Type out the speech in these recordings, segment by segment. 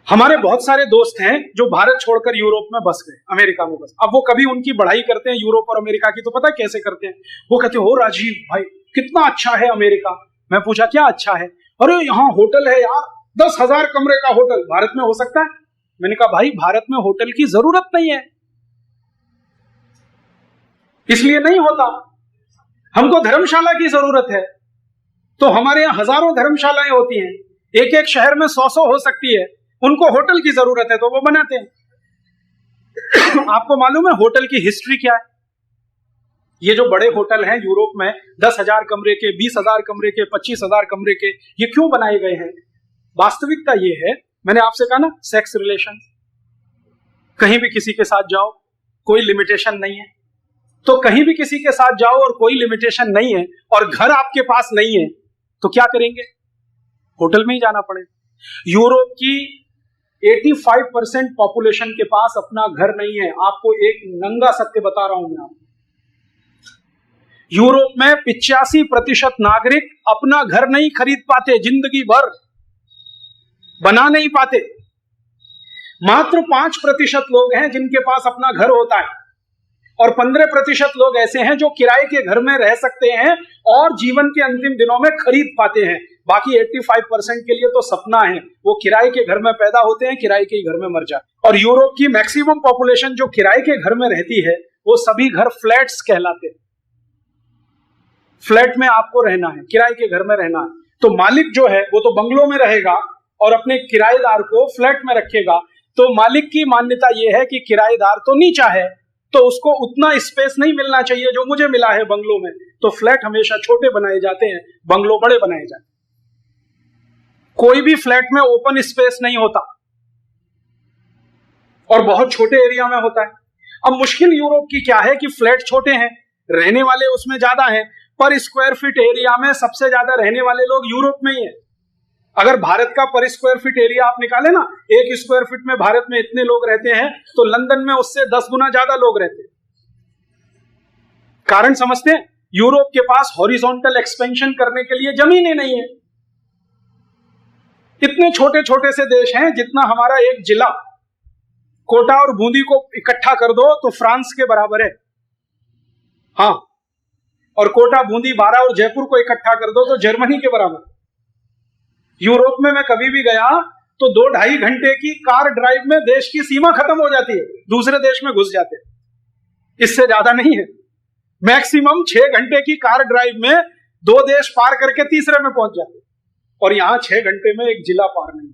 हमारे बहुत सारे दोस्त हैं जो भारत छोड़कर यूरोप में बस गए, अमेरिका में बस। अब वो कभी उनकी बढ़ाई करते हैं यूरोप और अमेरिका की, तो पता कैसे करते हैं? वो कहते हैं, ओ राजीव भाई कितना अच्छा है अमेरिका। मैं पूछा क्या अच्छा है? अरे यहाँ होटल है यार, 10,000 कमरे का होटल, भारत में हो सकता है? मैंने कहा भाई भारत में होटल की जरूरत नहीं है, इसलिए नहीं होता। हमको धर्मशाला की जरूरत है, तो हमारे यहाँ हजारों धर्मशालाएं होती हैं, एक एक शहर में 100-100 हो सकती है। उनको होटल की जरूरत है तो वो बनाते हैं। आपको मालूम है होटल की हिस्ट्री क्या है? ये जो बड़े होटल हैं यूरोप में, 10,000 कमरे के, 20,000 कमरे के, 25,000 कमरे के, ये क्यों बनाए गए हैं? वास्तविकता ये है, मैंने आपसे कहा ना, सेक्स रिलेशन। कहीं भी किसी के साथ जाओ, कोई लिमिटेशन नहीं है। तो कहीं भी किसी के साथ जाओ और कोई लिमिटेशन नहीं है और घर आपके पास नहीं है, तो क्या करेंगे? होटल में ही जाना पड़ेगा। यूरोप की 85% पॉपुलेशन के पास अपना घर नहीं है। आपको एक नंगा सत्य बता रहा हूं मैं आपको। यूरोप में 85% नागरिक अपना घर नहीं खरीद पाते, जिंदगी भर बना नहीं पाते। मात्र 5% लोग हैं जिनके पास अपना घर होता है, और 15% लोग ऐसे हैं जो किराए के घर में रह सकते हैं और जीवन के अंतिम दिनों में खरीद पाते हैं। बाकी 85% के लिए तो सपना है, वो किराए के घर में पैदा होते हैं, किराए के घर में मर जाते। और यूरोप की मैक्सिमम पॉपुलेशन जो किराए के घर में रहती है, वो सभी घर फ्लैट्स कहलाते हैं। फ्लैट में आपको रहना है, किराए के घर में रहना है, तो मालिक जो है वो तो बंगलों में रहेगा और अपने किराएदार को फ्लैट में रखेगा। तो मालिक की मान्यता यह है कि किराएदार तो नीचा है, तो उसको उतना स्पेस नहीं मिलना चाहिए जो मुझे मिला है बंगलों में। तो फ्लैट हमेशा छोटे बनाए जाते हैं, बंगलो बड़े बनाए जाते हैं। कोई भी फ्लैट में ओपन स्पेस नहीं होता और बहुत छोटे एरिया में होता है। अब मुश्किल यूरोप की क्या है कि फ्लैट छोटे हैं, रहने वाले उसमें ज्यादा हैं, पर स्क्वायर फीट एरिया में सबसे ज्यादा रहने वाले लोग यूरोप में ही है। अगर भारत का पर स्क्वायर फीट एरिया आप निकाले ना, 1 स्क्वायर फीट में भारत में इतने लोग रहते हैं, तो लंदन में उससे 10 गुना ज्यादा लोग रहते हैं। कारण समझते हैं? यूरोप के पास हॉरिजॉन्टल एक्सपेंशन करने के लिए जमीन ही नहीं है। इतने छोटे छोटे से देश हैं, जितना हमारा एक जिला कोटा और बूंदी को इकट्ठा कर दो तो फ्रांस के बराबर है। हाँ, और कोटा, बूंदी, बारा और जयपुर को इकट्ठा कर दो तो जर्मनी के बराबर। यूरोप में मैं कभी भी गया तो 2-2.5 घंटे की कार ड्राइव में देश की सीमा खत्म हो जाती है, दूसरे देश में घुस जाते हैं। इससे ज्यादा नहीं है। मैक्सिमम 6 घंटे की कार ड्राइव में 2 देश पार करके तीसरे में पहुंच जाते हैं, और यहां 6 घंटे में एक जिला पार नहीं।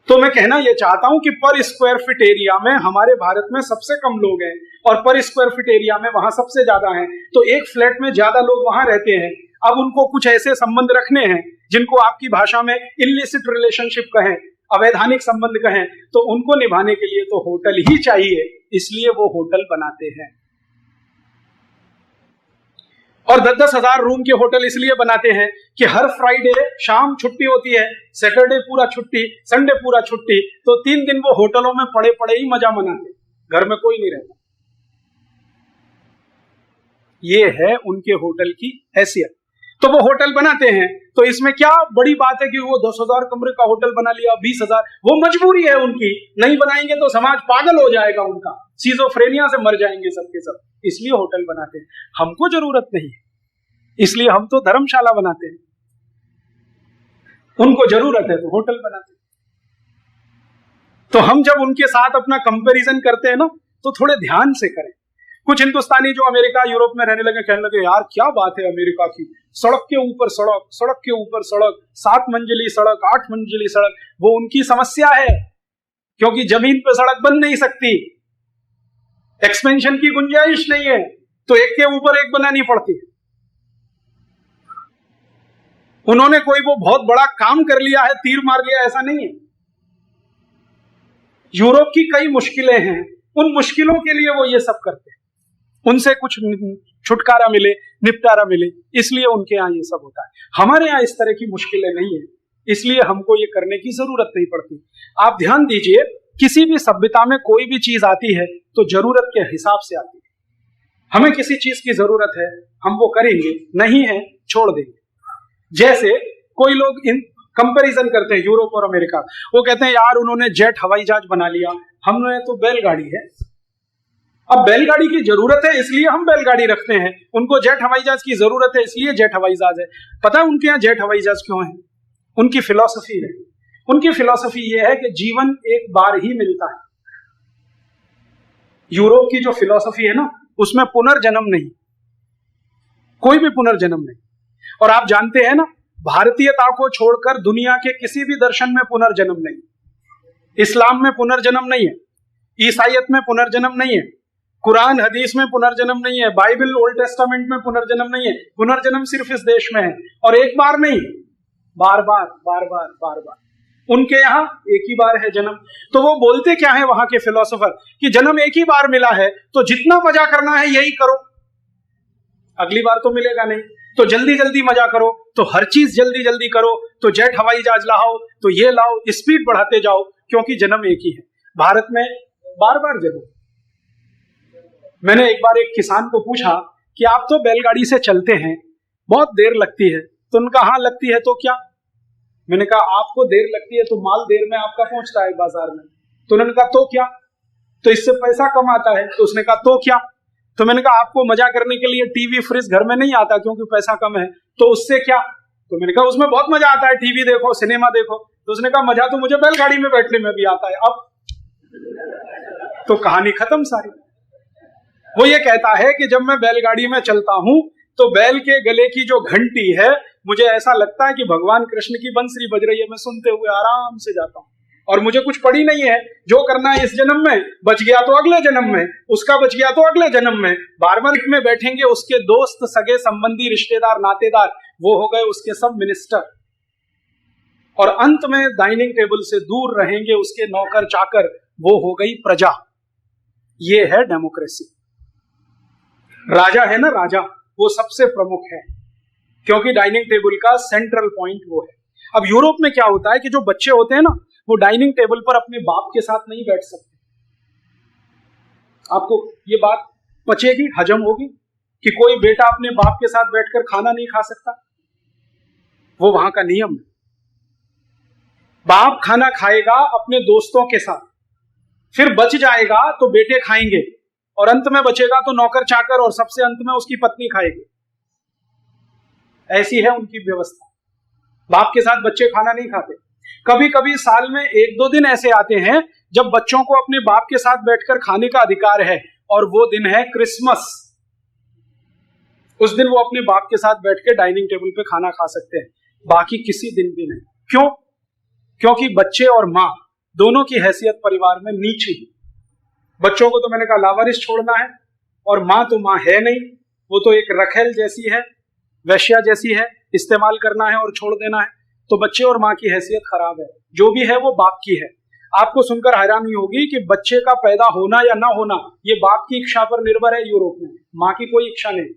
तो मैं कहना यह चाहता हूं कि पर स्क्वायर फीट एरिया में हमारे भारत में सबसे कम लोग हैं और पर स्क्वायर फीट एरिया में वहां सबसे ज्यादा हैं, तो एक फ्लैट में ज्यादा लोग वहां रहते हैं। अब उनको कुछ ऐसे संबंध रखने हैं जिनको आपकी भाषा में इलिसिट रिलेशनशिप कहें, अवैधानिक संबंध कहें, तो उनको निभाने के लिए तो होटल ही चाहिए, इसलिए वो होटल बनाते हैं। और 10-10 हजार रूम के होटल इसलिए बनाते हैं कि हर फ्राइडे शाम छुट्टी होती है, सैटरडे पूरा छुट्टी, संडे पूरा छुट्टी, तो 3 दिन वो होटलों में पड़े पड़े ही मजा मनाते, घर में कोई नहीं रहता। ये है उनके होटल की हैसियत। तो वो होटल बनाते हैं, तो इसमें क्या बड़ी बात है कि वो 10,000 कमरे का होटल बना लिया, 20,000, वो मजबूरी है उनकी। नहीं बनाएंगे तो समाज पागल हो जाएगा उनका, सिजोफ्रेनिया से मर जाएंगे सबके सब, इसलिए होटल बनाते हैं। हमको जरूरत नहीं है, इसलिए हम तो धर्मशाला बनाते हैं। उनको जरूरत है तो होटल बनाते हैं। तो हम जब उनके साथ अपना कंपैरिजन करते हैं ना, तो थोड़े ध्यान से करें। कुछ हिंदुस्तानी जो अमेरिका, यूरोप में रहने लगे कहने लगे, यार क्या बात है अमेरिका की, सड़क के ऊपर सड़क, सड़क के ऊपर सड़क, 7 मंजिली सड़क, 8 मंजिली सड़क। वो उनकी समस्या है, क्योंकि जमीन पे सड़क बन नहीं सकती, एक्सपेंशन की गुंजाइश नहीं है, तो एक के ऊपर एक बनानी पड़ती है। उन्होंने कोई वो बहुत बड़ा काम कर लिया है, तीर मार लिया, ऐसा नहीं है। यूरोप की कई मुश्किलें हैं, उन मुश्किलों के लिए वो ये सब करते हैं, उनसे कुछ छुटकारा मिले, निपटारा मिले, इसलिए उनके यहाँ ये सब होता है। हमारे यहाँ इस तरह की मुश्किलें नहीं है, इसलिए हमको ये करने की जरूरत नहीं पड़ती। आप ध्यान दीजिए, किसी भी सभ्यता में कोई भी चीज आती है तो जरूरत के हिसाब से आती है। हमें किसी चीज की जरूरत है, हम वो करेंगे, नहीं है छोड़ देंगे। जैसे कोई लोग कंपैरिजन करते हैं यूरोप और अमेरिका। वो कहते हैं यार उन्होंने जेट हवाई जहाज बना लिया, हमने तो बैलगाड़ी है। अब बैलगाड़ी की जरूरत है इसलिए हम बैलगाड़ी रखते हैं, उनको जेट हवाई जहाज की जरूरत है इसलिए जेट हवाई जहाज है। पता है उनके यहाँ जेट हवाई जहाज क्यों है? उनकी फिलॉसफी है। उनकी फिलॉसफी ये है कि जीवन एक बार ही मिलता है। यूरोप की जो फिलॉसफी है ना, उसमें पुनर्जन्म नहीं, कोई भी पुनर्जन्म नहीं। और आप जानते हैं ना, भारतीयता को छोड़कर दुनिया के किसी भी दर्शन में पुनर्जन्म नहीं। इस्लाम में पुनर्जन्म नहीं है, ईसाईयत में पुनर्जन्म नहीं है, कुरान हदीस में पुनर्जन्म नहीं है, बाइबल ओल्ड टेस्टामेंट में पुनर्जन्म नहीं है। पुनर्जन्म सिर्फ इस देश में है, और एक बार नहीं, बार बार बार बार बार बार। उनके यहाँ एक ही बार है जन्म। तो वो बोलते क्या है वहां के फिलोसोफर कि जन्म एक ही बार मिला है, तो जितना मजा करना है यही करो, अगली बार तो मिलेगा नहीं, तो जल्दी जल्दी मजा करो, तो हर चीज जल्दी जल्दी करो, तो जेट हवाई जहाज लाओ, तो ये लाओ, स्पीड बढ़ाते जाओ, क्योंकि जन्म एक ही है। भारत में बार बार जन्म। मैंने एक बार एक किसान को पूछा कि आप तो बैलगाड़ी से चलते हैं, बहुत देर लगती है, तो उनका हाँ लगती है तो क्या? मैंने कहा आपको देर लगती है तो माल देर में आपका पहुंचता है बाजार में। तो उन्होंने कहा तो क्या? तो इससे पैसा कम आता है। तो उसने कहा तो क्या? तो मैंने कहा आपको मजा करने के लिए टीवी फ्रिज घर में नहीं आता क्योंकि पैसा कम है, तो उससे क्या? तो मैंने कहा उसमें बहुत मजा आता है, टीवी देखो, सिनेमा देखो। तो उसने कहा मजा तो मुझे बैलगाड़ी में बैठने में भी आता है। अब तो कहानी खत्म सारी। वो ये कहता है कि जब मैं बैलगाड़ी में चलता हूं तो बैल के गले की जो घंटी है, मुझे ऐसा लगता है कि भगवान कृष्ण की बंसरी बज रही है, मैं सुनते हुए आराम से जाता हूं, और मुझे कुछ पड़ी नहीं है। जो करना है इस जन्म में, बच गया तो अगले जन्म में, उसका बच गया तो अगले जन्म में। बार बार में बैठेंगे उसके दोस्त, सगे संबंधी, रिश्तेदार, नातेदार, वो हो गए उसके सब मिनिस्टर, और अंत में डाइनिंग टेबल से दूर रहेंगे उसके नौकर चाकर, वो हो गई प्रजा। ये है डेमोक्रेसी। राजा है ना, राजा, वो सबसे प्रमुख है, क्योंकि डाइनिंग टेबल का सेंट्रल पॉइंट वो है। अब यूरोप में क्या होता है कि जो बच्चे होते हैं ना, वो डाइनिंग टेबल पर अपने बाप के साथ नहीं बैठ सकते। आपको ये बात पचेगी, हजम होगी कि कोई बेटा अपने बाप के साथ बैठकर खाना नहीं खा सकता? वो वहां का नियम है। बाप खाना खाएगा अपने दोस्तों के साथ, फिर बच जाएगा तो बेटे खाएंगे, और अंत में बचेगा तो नौकर चाकर, और सबसे अंत में उसकी पत्नी खाएगी। ऐसी है उनकी व्यवस्था। बाप के साथ बच्चे खाना नहीं खाते। कभी कभी साल में 1-2 दिन ऐसे आते हैं जब बच्चों को अपने बाप के साथ बैठकर खाने का अधिकार है, और वो दिन है क्रिसमस। उस दिन वो अपने बाप के साथ बैठ के डाइनिंग टेबल पे खाना खा सकते हैं, बाकी किसी दिन भी नहीं। क्यों? क्योंकि बच्चे और माँ दोनों की हैसियत परिवार में नीची है। बच्चों को तो मैंने कहा लावारिस छोड़ना है, और माँ तो माँ है नहीं, वो तो एक रखेल जैसी है, वैश्या जैसी है, इस्तेमाल करना है और छोड़ देना है। तो बच्चे और माँ की हैसियत खराब है। जो भी है वो बाप की है। आपको सुनकर हैरानी होगी कि बच्चे का पैदा होना या ना होना ये बाप की इच्छा पर निर्भर है यूरोप में, माँ की कोई इच्छा नहीं।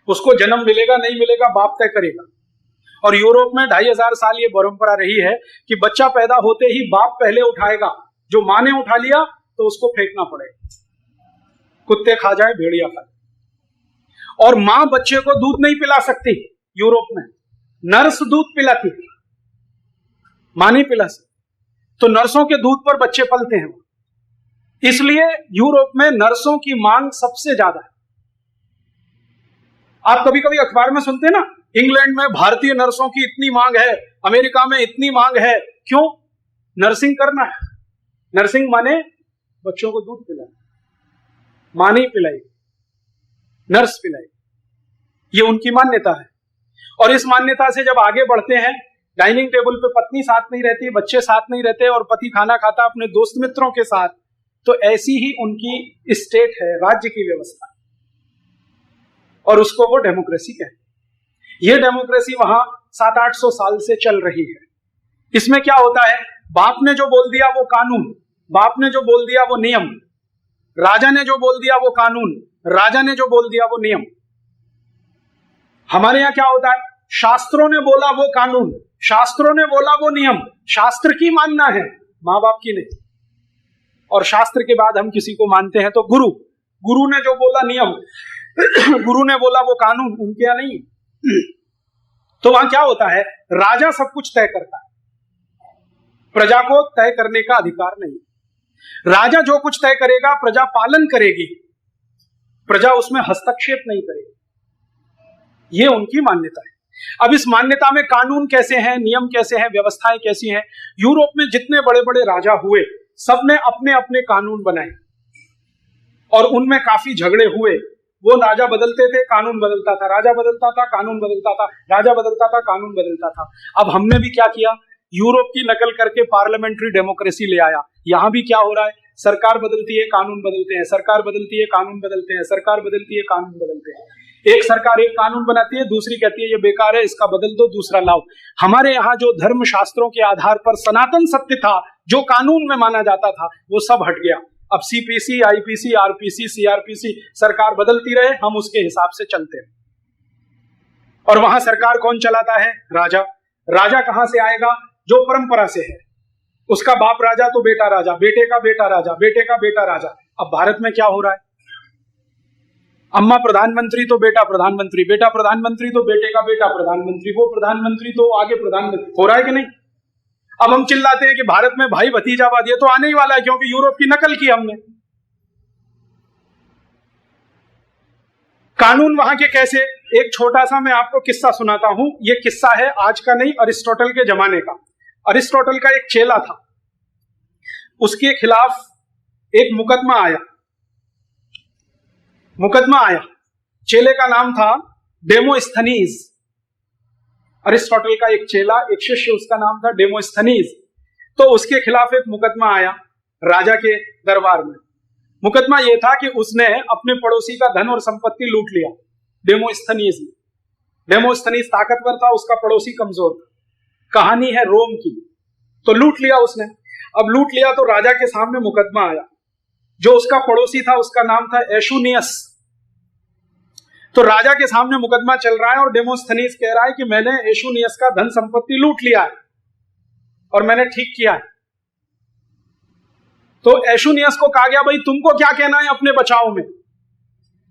उसको जन्म मिलेगा नहीं मिलेगा बाप तय करेगा। और यूरोप में 2500 साल ये परंपरा रही है कि बच्चा पैदा होते ही बाप पहले उठाएगा, जो माँ ने उठा लिया तो उसको फेंकना पड़ेगा, कुत्ते खा जाए, भेड़िया खा जाए। और मां बच्चे को दूध नहीं पिला सकती यूरोप में, नर्स दूध पिलाती, मां नहीं पिला सकती। तो नर्सों के दूध पर बच्चे पलते हैं, इसलिए यूरोप में नर्सों की मांग सबसे ज्यादा है। आप कभी कभी अखबार में सुनते हैं ना, इंग्लैंड में भारतीय नर्सों की इतनी मांग है, अमेरिका में इतनी मांग है। क्यों? नर्सिंग करना है। नर्सिंग माने बच्चों को दूध पिलाए, मां नहीं पिलाई, नर्स पिलाई। ये उनकी मान्यता है। और इस मान्यता से जब आगे बढ़ते हैं, डाइनिंग टेबल पे पत्नी साथ नहीं रहती, बच्चे साथ नहीं रहते, और पति खाना खाता अपने दोस्त मित्रों के साथ, तो ऐसी ही उनकी स्टेट है, राज्य की व्यवस्था, और उसको वो डेमोक्रेसी कहते हैं। ये डेमोक्रेसी वहां 700-800 साल से चल रही है। इसमें क्या होता है, बाप ने जो बोल दिया वो कानून, बाप ने जो बोल दिया वो नियम, राजा ने जो बोल दिया वो कानून, राजा ने जो बोल दिया वो नियम। हमारे यहां क्या होता है, शास्त्रों ने बोला वो कानून, शास्त्रों ने बोला वो नियम, शास्त्र की मानना है, मां बाप की नहीं। और शास्त्र के बाद हम किसी को मानते हैं तो गुरु, गुरु ने जो बोला नियम, गुरु ने बोला वो कानून, उनके यहां नहीं। तो वहां क्या होता है, राजा सब कुछ तय करता है, प्रजा को तय करने का अधिकार नहीं। राजा जो कुछ तय करेगा प्रजा पालन करेगी, प्रजा उसमें हस्तक्षेप नहीं करेगी। ये उनकी मान्यता है। अब इस मान्यता में कानून कैसे हैं, नियम कैसे हैं, व्यवस्थाएं कैसी हैं। यूरोप में जितने बड़े बड़े राजा हुए सबने अपने अपने कानून बनाए और उनमें काफी झगड़े हुए। वो राजा बदलते थे, कानून बदलता था, राजा बदलता था, कानून बदलता था, राजा बदलता था, कानून बदलता था। अब हमने भी क्या किया, यूरोप की नकल करके पार्लियामेंट्री डेमोक्रेसी ले आया। यहां भी क्या हो रहा है, सरकार बदलती है, कानून बदलते हैं, सरकार बदलती है, कानून बदलते हैं, सरकार बदलती है, कानून बदलते हैं। एक सरकार एक कानून बनाती है, दूसरी कहती है ये बेकार है, इसका बदल दो, दूसरा लाओ। हमारे यहाँ जो धर्म शास्त्रों के आधार पर सनातन सत्य था, जो कानून में माना जाता था, वो सब हट गया। अब सीपीसी, आईपीसी, आरपीसी, सीआरपीसी, सरकार बदलती रहे, हम उसके हिसाब से चलते हैं। और वहां सरकार कौन चलाता है, राजा। राजा कहां से आएगा, जो परंपरा से है, उसका बाप राजा तो बेटा राजा, बेटे का बेटा राजा, बेटे का बेटा राजा। अब भारत में क्या हो रहा है, अम्मा प्रधानमंत्री तो बेटा प्रधानमंत्री, बेटा प्रधानमंत्री तो बेटे का बेटा प्रधानमंत्री, वो प्रधानमंत्री तो आगे प्रधानमंत्री। हो रहा है कि नहीं। अब हम चिल्लाते हैं कि भारत में भाई भतीजावाद, ये तो आने ही वाला है क्योंकि यूरोप की नकल की हमने। कानून वहां के कैसे, एक छोटा सा मैं आपको किस्सा सुनाता हूं। ये किस्सा है आज का नहीं, अरिस्टोटल के जमाने का। अरिस्टोटल का एक चेला था, उसके खिलाफ एक मुकदमा आया। चेले का नाम था डेमोस्थनीज। अरिस्टोटल का एक चेला, एक शिष्य, उसका नाम था डेमोस्थनीज। तो उसके खिलाफ एक मुकदमा आया राजा के दरबार में। मुकदमा यह था कि उसने अपने पड़ोसी का धन और संपत्ति लूट लिया। डेमोस्थनीज ने, डेमोस्थनीज ताकतवर था, उसका पड़ोसी कमजोर था। कहानी है रोम की। तो लूट लिया उसने। अब लूट लिया तो राजा के सामने मुकदमा आया। जो उसका पड़ोसी था उसका नाम था एशुनियस। तो राजा के सामने मुकदमा चल रहा है और डेमोस्थनीज कह रहा है कि मैंने एशुनियस का धन संपत्ति लूट लिया है और मैंने ठीक किया है। तो एशुनियस को कहा गया, भाई तुमको क्या कहना है अपने बचाव में।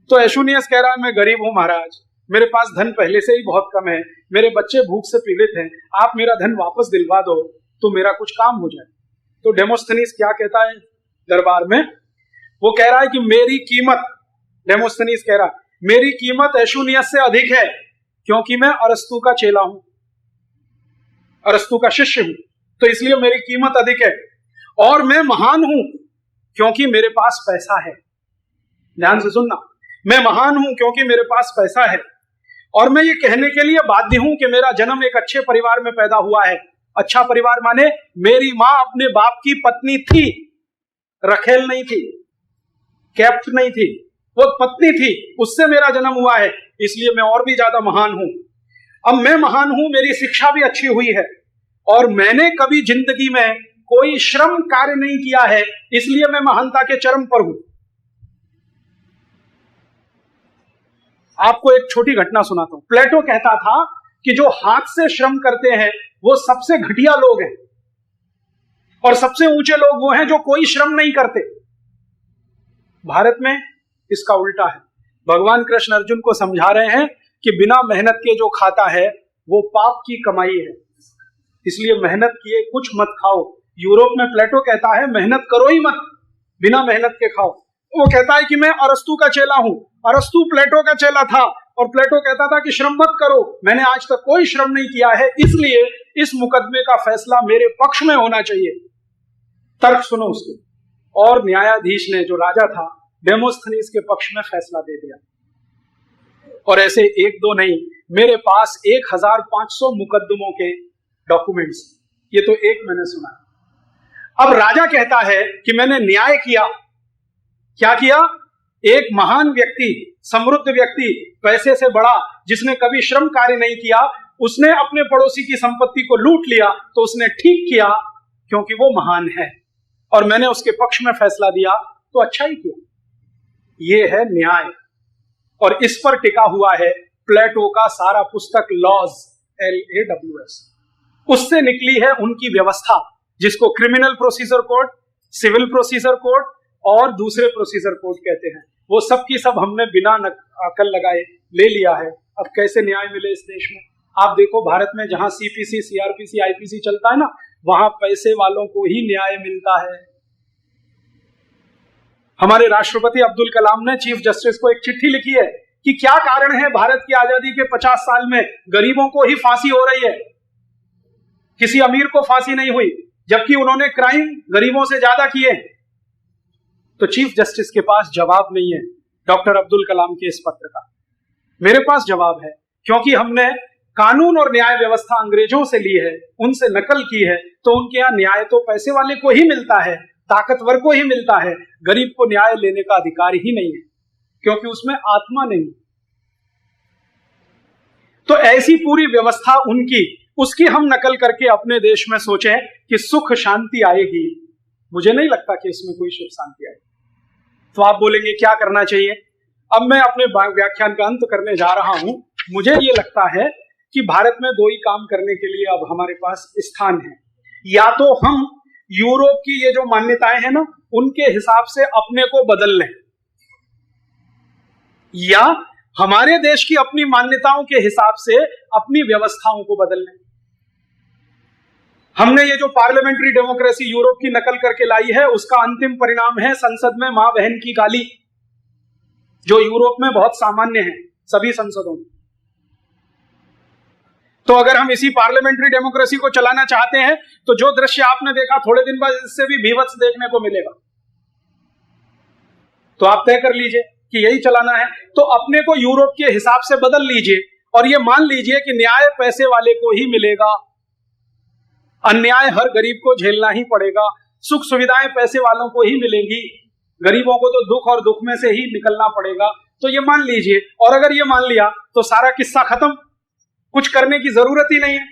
तो एशुनियस कह रहा है, मैं गरीब हूं महाराज, मेरे पास धन पहले से ही बहुत कम है, मेरे बच्चे भूख से पीड़ित हैं, आप मेरा धन वापस दिलवा दो तो मेरा कुछ काम हो जाए। तो डेमोस्थनीज क्या कहता है दरबार में, वो कह रहा है कि मेरी कीमत, डेमोस्थनीज कह रहा है मेरी कीमत एशुनियस से अधिक है क्योंकि मैं अरस्तु का चेला हूं, अरस्तु का शिष्य हूं, तो इसलिए मेरी कीमत अधिक है। और मैं महान हूं क्योंकि मेरे पास पैसा है। ध्यान से सुनना, मैं महान हूं क्योंकि मेरे पास पैसा है। और मैं ये कहने के लिए बाध्य हूं कि मेरा जन्म एक अच्छे परिवार में पैदा हुआ है। अच्छा परिवार माने मेरी मां अपने बाप की पत्नी थी, रखेल नहीं थी, कैप्ट नहीं थी, वो पत्नी थी, उससे मेरा जन्म हुआ है, इसलिए मैं और भी ज्यादा महान हूं। अब मैं महान हूं, मेरी शिक्षा भी अच्छी हुई है और मैंने कभी जिंदगी में कोई श्रम कार्य नहीं किया है, इसलिए मैं महानता के चरम पर हूं। आपको एक छोटी घटना सुनाता हूं। प्लेटो कहता था कि जो हाथ से श्रम करते हैं वो सबसे घटिया लोग हैं और सबसे ऊंचे लोग वो हैं जो कोई श्रम नहीं करते। भारत में इसका उल्टा है। भगवान कृष्ण अर्जुन को समझा रहे हैं कि बिना मेहनत के जो खाता है वो पाप की कमाई है, इसलिए मेहनत किए कुछ मत खाओ। यूरोप में प्लेटो कहता है मेहनत करो ही मत, बिना मेहनत के खाओ। वो कहता है कि मैं अरस्तु का चेला हूं, अरस्तु प्लेटो का चेला था और प्लेटो कहता था कि श्रम मत करो, मैंने आज तक कोई श्रम नहीं किया है, इसलिए इस मुकदमे का फैसला मेरे पक्ष में होना चाहिए। तर्क सुनो उसके। और न्यायाधीश ने, जो राजा था, डेमोस्थनीज के पक्ष में फैसला दे दिया। और ऐसे एक दो नहीं, मेरे पास 1500 मुकदमों के डॉक्यूमेंट्स, ये तो एक मैंने सुना। अब राजा कहता है कि मैंने न्याय किया। क्या किया? एक महान व्यक्ति, समृद्ध व्यक्ति, पैसे से बड़ा, जिसने कभी श्रम कार्य नहीं किया, उसने अपने पड़ोसी की संपत्ति को लूट लिया, तो उसने ठीक किया क्योंकि वो महान है और मैंने उसके पक्ष में फैसला दिया, तो अच्छा ही किया। ये है न्याय। और इस पर टिका हुआ है प्लेटो का सारा पुस्तक लॉज, LAWS। उससे निकली है उनकी व्यवस्था, जिसको criminal procedure code, civil procedure code और दूसरे प्रोसीजर कोड कहते हैं। वो सब की सब हमने बिना अकल लगाए ले लिया है। अब कैसे न्याय मिले इस देश में? आप देखो भारत में जहां सीपीसी, सीआरपीसी, आईपीसी चलता है ना, वहां पैसे वालों को ही न्याय मिलता है। हमारे राष्ट्रपति अब्दुल कलाम ने चीफ जस्टिस को एक चिट्ठी लिखी है कि क्या कारण है भारत की आजादी के 50 साल में गरीबों को ही फांसी हो रही है, किसी अमीर को फांसी नहीं हुई, जबकि उन्होंने क्राइम गरीबों से ज्यादा किए। तो चीफ जस्टिस के पास जवाब नहीं है डॉक्टर अब्दुल कलाम के इस पत्र का। मेरे पास जवाब है, क्योंकि हमने कानून और न्याय व्यवस्था अंग्रेजों से ली है, उनसे नकल की है। तो उनके यहां न्याय तो पैसे वाले को ही मिलता है, ताकतवर को ही मिलता है, गरीब को न्याय लेने का अधिकार ही नहीं है, क्योंकि उसमें आत्मा नहीं। तो ऐसी पूरी व्यवस्था उनकी, उसकी हम नकल करके अपने देश में सोचें कि सुख शांति आएगी। मुझे नहीं लगता कि इसमें कोई सुख शांति आएगी। तो आप बोलेंगे क्या करना चाहिए? अब मैं अपने व्याख्यान का अंत करने जा रहा हूं। मुझे ये लगता है कि भारत में दो ही काम करने के लिए अब हमारे पास स्थान है। या तो हम यूरोप की ये जो मान्यताएं हैं ना, उनके हिसाब से अपने को बदल लें, या हमारे देश की अपनी मान्यताओं के हिसाब से अपनी व्यवस्थाओं को बदल लें। हमने ये जो पार्लियामेंट्री डेमोक्रेसी यूरोप की नकल करके लाई है, उसका अंतिम परिणाम है संसद में मां बहन की गाली, जो यूरोप में बहुत सामान्य है सभी संसदों में। तो अगर हम इसी पार्लियामेंट्री डेमोक्रेसी को चलाना चाहते हैं तो जो दृश्य आपने देखा, थोड़े दिन बाद इससे भी भीभत्स देखने को मिलेगा। तो आप तय कर लीजिए कि यही चलाना है, तो अपने को यूरोप के हिसाब से बदल लीजिए और ये मान लीजिए कि न्याय पैसे वाले को ही मिलेगा, अन्याय हर गरीब को झेलना ही पड़ेगा, सुख सुविधाएं पैसे वालों को ही मिलेंगी, गरीबों को तो दुख और दुख में से ही निकलना पड़ेगा। तो ये मान लीजिए, और अगर ये मान लिया तो सारा किस्सा खत्म, कुछ करने की जरूरत ही नहीं है।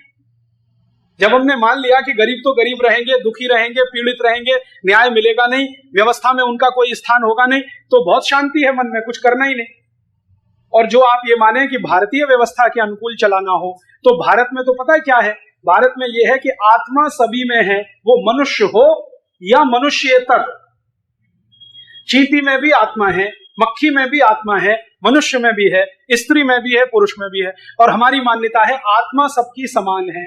जब हमने मान लिया कि गरीब तो गरीब रहेंगे, दुखी रहेंगे, पीड़ित रहेंगे, न्याय मिलेगा नहीं, व्यवस्था में उनका कोई स्थान होगा नहीं, तो बहुत शांति है मन में, कुछ करना ही नहीं। और जो आप ये माने कि भारतीय व्यवस्था के अनुकूल चलाना हो, तो भारत में तो पता है क्या है, भारत में यह है कि आत्मा सभी में है, वो मनुष्य हो या मनुष्येतर। चींटी में भी आत्मा है, मक्खी में भी आत्मा है, मनुष्य में भी है, स्त्री में भी है, पुरुष में भी है। और हमारी मान्यता है आत्मा सबकी समान है,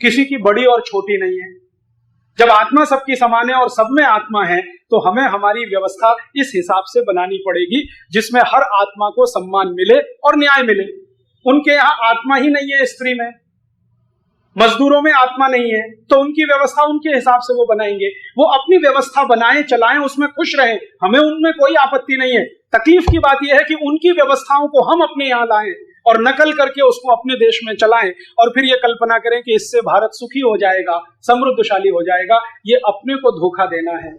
किसी की बड़ी और छोटी नहीं है। जब आत्मा सबकी समान है और सब में आत्मा है, तो हमें हमारी व्यवस्था इस हिसाब से बनानी पड़ेगी जिसमें हर आत्मा को सम्मान मिले और न्याय मिले। उनके यहां आत्मा ही नहीं है, स्त्री में, मजदूरों में आत्मा नहीं है, तो उनकी व्यवस्था उनके हिसाब से वो बनाएंगे। वो अपनी व्यवस्था बनाएं, चलाएं, उसमें खुश रहें, हमें उनमें कोई आपत्ति नहीं है। तकलीफ की बात यह है कि उनकी व्यवस्थाओं को हम अपने यहां लाएं और नकल करके उसको अपने देश में चलाएं, और फिर ये कल्पना करें कि इससे भारत सुखी हो जाएगा, समृद्धशाली हो जाएगा। ये अपने को धोखा देना है,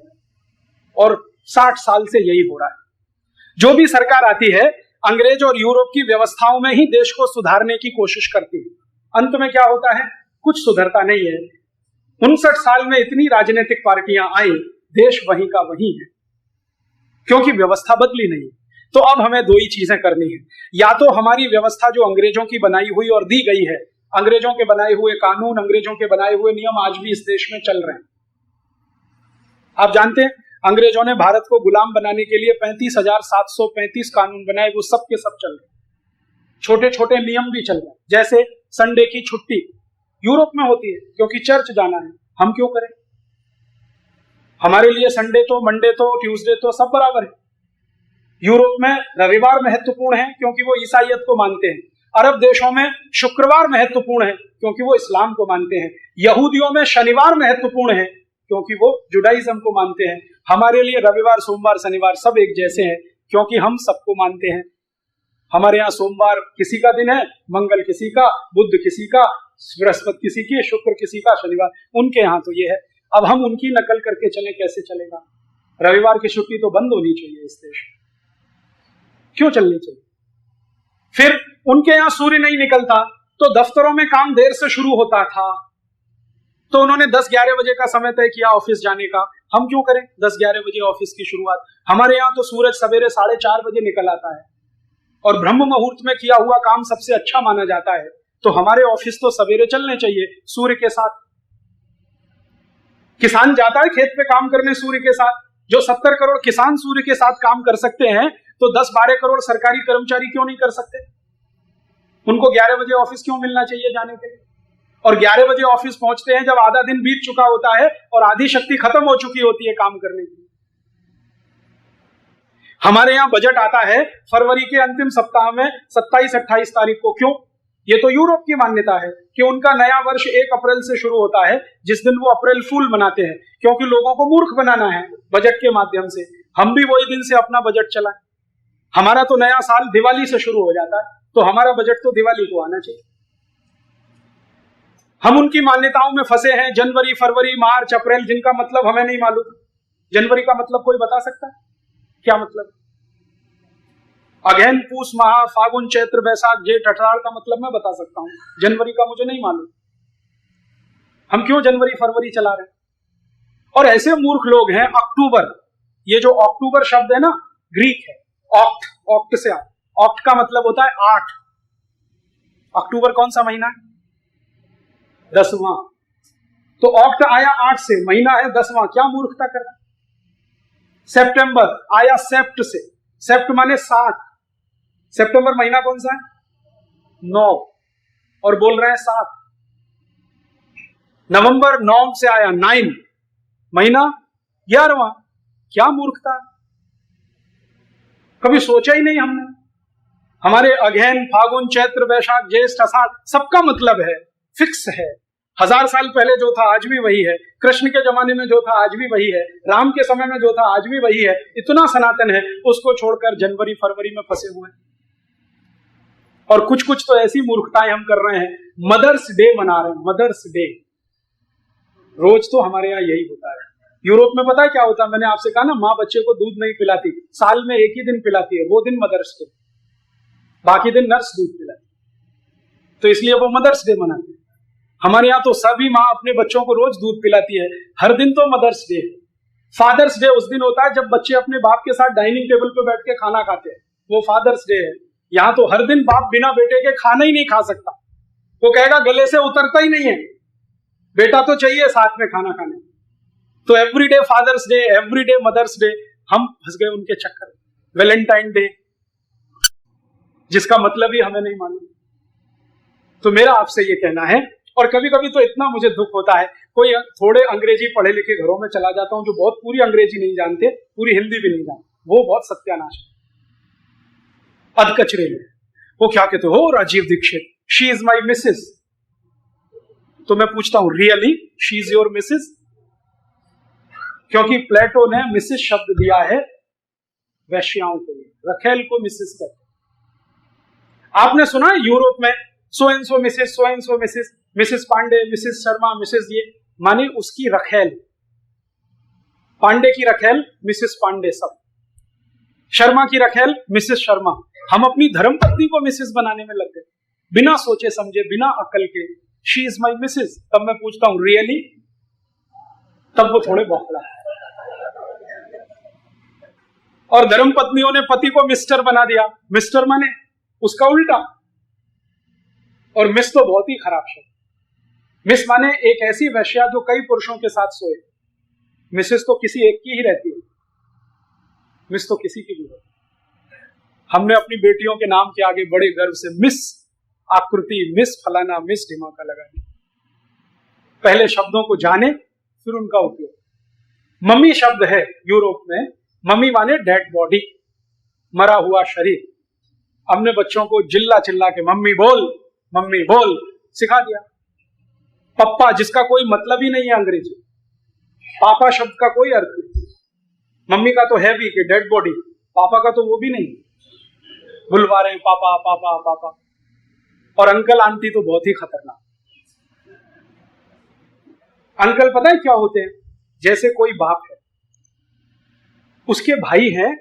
और 60 साल से यही हो रहा है। जो भी सरकार आती है, अंग्रेज और यूरोप की व्यवस्थाओं में ही देश को सुधारने की कोशिश करती है। अंत में क्या होता है? कुछ सुधरता नहीं है। 59 साल में इतनी राजनीतिक पार्टियां आई, देश वहीं का वहीं है, क्योंकि व्यवस्था बदली नहीं। तो अब हमें दो ही चीजें करनी है, या तो हमारी व्यवस्था जो अंग्रेजों की बनाई हुई और दी गई है, अंग्रेजों के बनाए हुए कानून, अंग्रेजों के बनाए हुए नियम आज भी इस देश में चल रहे हैं। आप जानते हैं अंग्रेजों ने भारत को गुलाम बनाने के लिए 35,735 कानून बनाए, वो सब के सब चल रहे हैं। छोटे छोटे नियम भी चल रहे हैं, जैसे संडे की छुट्टी यूरोप में होती है क्योंकि चर्च जाना है, हम क्यों करें? हमारे लिए संडे तो, मंडे तो, ट्यूसडे तो सब बराबर है। यूरोप में रविवार महत्वपूर्ण है क्योंकि वो ईसाईयत को मानते हैं। अरब देशों में शुक्रवार महत्वपूर्ण है क्योंकि वो इस्लाम को मानते हैं। यहूदियों में शनिवार महत्वपूर्ण है क्योंकि वो जुडाइज्म को मानते हैं। हमारे लिए रविवार, सोमवार, शनिवार सब एक जैसे हैं क्योंकि हम सबको मानते हैं। हमारे यहाँ सोमवार किसी का दिन है, मंगल किसी का, बुध किसी का, बृहस्पति किसी की, शुक्र किसी का, शनिवार उनके यहाँ तो ये है। अब हम उनकी नकल करके चले, कैसे चलेगा? रविवार की छुट्टी तो बंद होनी चाहिए इस देश में, क्यों चलनी चाहिए? फिर उनके यहाँ सूर्य नहीं निकलता तो दफ्तरों में काम देर से शुरू होता था, तो उन्होंने 10-11 बजे का समय तय किया ऑफिस जाने का। हम क्यों करें 10-11 बजे ऑफिस की शुरुआत? हमारे यहाँ तो सूरज सवेरे 4:30 बजे निकल आता है और ब्रह्म मुहूर्त में किया हुआ काम सबसे अच्छा माना जाता है। तो हमारे ऑफिस तो सवेरे चलने चाहिए सूर्य के साथ। किसान जाता है खेत पे काम करने सूर्य के साथ। जो 70 करोड़ किसान सूर्य के साथ काम कर सकते हैं, तो 10-12 करोड़ सरकारी कर्मचारी क्यों नहीं कर सकते? उनको 11 बजे ऑफिस क्यों मिलना चाहिए जाने के लिए? और 11 बजे ऑफिस पहुंचते हैं जब आधा दिन बीत चुका होता है और आधी शक्ति खत्म हो चुकी होती है काम करने की। हमारे यहां बजट आता है फरवरी के अंतिम सप्ताह में 27-28 तारीख को। क्यों? ये तो यूरोप की मान्यता है कि उनका नया वर्ष 1 अप्रैल से शुरू होता है, जिस दिन वो अप्रैल फूल मनाते हैं, क्योंकि लोगों को मूर्ख बनाना है बजट के माध्यम से। हम भी वही दिन से अपना बजट चलाएं। हमारा तो नया साल दिवाली से शुरू हो जाता है, तो हमारा बजट तो दिवाली को आना चाहिए। हम उनकी मान्यताओं में फंसे हैं, जनवरी, फरवरी, मार्च, अप्रैल, जिनका मतलब हमें नहीं मालूम। जनवरी का मतलब कोई बता सकता है? क्या मतलब? अगहन, पूस, माह, फागुन, चैत्र, बैसाख, जेठ, अषाढ़ का मतलब मैं बता सकता हूं, जनवरी का मुझे नहीं मालूम। हम क्यों जनवरी फरवरी चला रहे हैं? और ऐसे मूर्ख लोग हैं अक्टूबर, ये जो अक्टूबर शब्द है ना, ग्रीक है, ऑक्ट, ऑक्ट से आया। ऑक्ट का मतलब होता है 8। अक्टूबर कौन सा महीना है? 10वां। तो ऑक्ट आया 8 से, महीना है 10वां। क्या मूर्खता कर रहा है? सितंबर आया सेप्ट से, सेप्ट माने 7। सितंबर महीना कौन सा है? 9, और बोल रहे हैं 7। नवंबर 9 से आया 9, महीना 11वां। क्या मूर्खता, कभी सोचा ही नहीं हमने। हमारे अगहन, फागुन, चैत्र, वैशाख, ज्येष्ठ, आषाढ़, सबका मतलब है, फिक्स है। 1000 साल पहले जो था आज भी वही है, कृष्ण के जमाने में जो था आज भी वही है, राम के समय में जो था आज भी वही है। इतना सनातन है, उसको छोड़कर जनवरी फरवरी में फंसे हुए हैं। और कुछ कुछ तो ऐसी मूर्खताएं हम कर रहे हैं, मदर्स डे मना रहे हैं, मदर्स डे। रोज तो हमारे यहाँ यही होता है। यूरोप में पता है क्या होता है? मैंने आपसे कहा ना, माँ बच्चे को दूध नहीं पिलाती, साल में एक ही दिन पिलाती है, वो दिन मदर्स डे, बाकी दिन नर्स दूध पिलाती, तो इसलिए वो मदर्स डे मनाती है। हमारे यहाँ तो सभी माँ अपने बच्चों को रोज दूध पिलाती है, हर दिन तो मदर्स डे। फादर्स डे उस दिन होता है जब बच्चे अपने बाप के साथ डाइनिंग टेबल पर बैठ के खाना खाते हैं, वो फादर्स डे है। यहाँ तो हर दिन बाप बिना बेटे के खाना ही नहीं खा सकता, वो कहेगा गले से उतरता ही नहीं है, बेटा तो चाहिए साथ में खाना खाने। तो everyday Father's Day, everyday Mother's Day, हम फंस गए उनके चक्कर में। वैलेंटाइन डे, जिसका मतलब ही हमें नहीं मालूम। तो मेरा आपसे ये कहना है, और कभी कभी तो इतना मुझे दुख होता है, कोई थोड़े अंग्रेजी पढ़े लिखे घरों में चला जाता हूं जो बहुत पूरी अंग्रेजी नहीं जानते, पूरी हिंदी भी नहीं जानते, वो बहुत सत्यानाश है, अधकचरे में। वो क्या कहते हो, Rajiv Dixit, she is my Mrs. तो मैं पूछता हूं, really she is your Mrs? क्योंकि प्लेटो ने मिसेस शब्द दिया है वैश्याओं के लिए, रखेल को मिसेस कहते हैं। आपने सुना है यूरोप में so and so Mrs, so and so Mrs, Mrs Pandey, Mrs Sharma, Mrs ये, माने उसकी रखेल, पांडे की रखेल मिसेस पांडे, सब शर्मा की रखेल मिसेस शर्मा। हम अपनी धर्मपत्नी को मिसेस बनाने में लग गए, बिना सोचे समझे, बिना अकल के। She is my Mrs. तब मैं पूछता हूं, रियली? तब वो थोड़े बौखला है। और धर्मपत्नियों ने पति को मिस्टर बना दिया, मिस्टर माने उसका उल्टा। और मिस तो बहुत ही खराब शब्द, मिस माने एक ऐसी वैश्या जो कई पुरुषों के साथ सोए। मिसेस तो किसी एक की ही रहती है, मिस तो किसी की भी रहती है। हमने अपनी बेटियों के नाम के आगे बड़े गर्व से मिस आकृति, मिस फलाना, मिस ढिमाका लगा दिया। पहले शब्दों को जाने, फिर उनका उपयोग। मम्मी शब्द है यूरोप में, मम्मी माने डेड बॉडी, मरा हुआ शरीर। हमने बच्चों को चिल्ला चिल्ला के मम्मी बोल सिखा दिया। पप्पा, जिसका कोई मतलब ही नहीं है अंग्रेजी, पापा शब्द का कोई अर्थ नहीं। मम्मी का तो है भी कि डेड बॉडी, पापा का तो वो भी नहीं, बुलवा रहे हैं पापा पापा पापा। और अंकल आंटी तो बहुत ही खतरनाक। अंकल पता है क्या होते हैं? जैसे कोई बाप है, उसके भाई हैं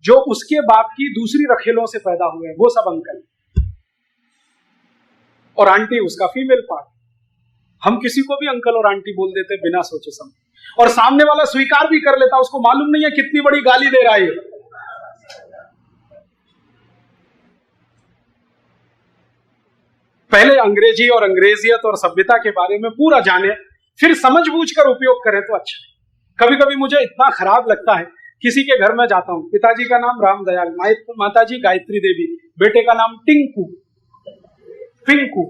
जो उसके बाप की दूसरी रखेलों से पैदा हुए हैं, वो सब अंकल। और आंटी उसका फीमेल पार्ट। हम किसी को भी अंकल और आंटी बोल देते बिना सोचे समझे, और सामने वाला स्वीकार भी कर लेता, उसको मालूम नहीं है कितनी बड़ी गाली दे रहा है। पहले अंग्रेजी और अंग्रेजियत और सभ्यता के बारे में पूरा जाने, फिर समझबूझकर उपयोग करें तो अच्छा है। कभी कभी मुझे इतना खराब लगता है, किसी के घर में जाता हूं, पिताजी का नाम रामदयाल, माताजी गायत्री देवी, बेटे का नाम टिंकू। पिंकू,